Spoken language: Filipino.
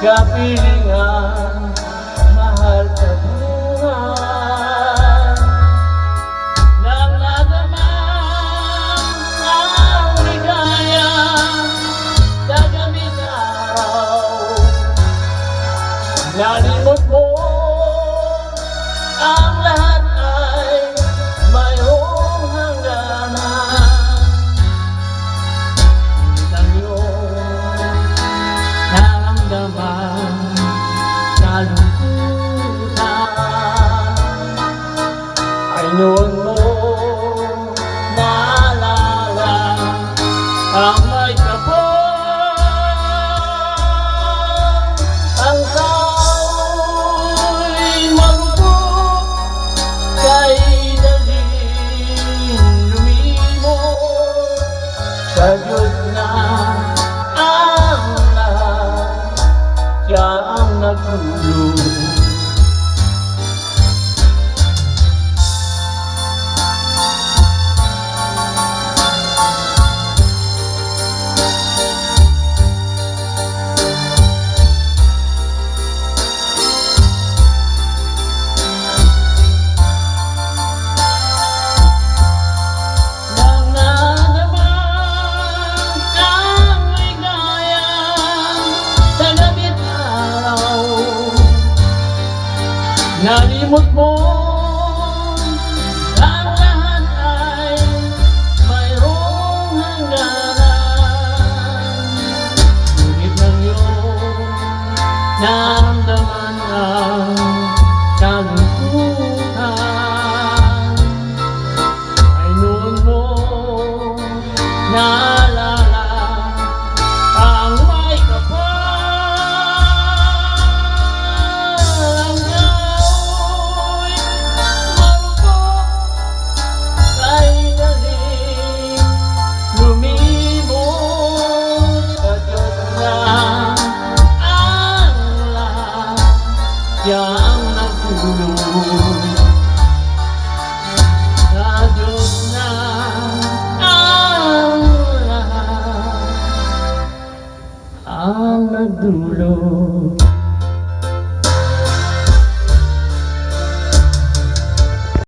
kapilingan, mahal sa buhay. Nang nadamang ang ligaya sa gabi araw, nalimot mo ang lahat ay mayroong hangganan. Ngunit ang iyong naramdaman, kalungkutan, ay noon mo naalala ang may kapal. Ang tao'y marupok, kay daling lumimot. Sa Diyos na ang lahat, siya ang nagtulong. Nalimot mo ang lahat ay mayroong hangganan. Ngunit ng iyong naramdaman ang kalungkutan, ay noon mo naalala ang may kapal. Siya ang nagtulong. Sa Diyos na ang lahat ang nagdulong.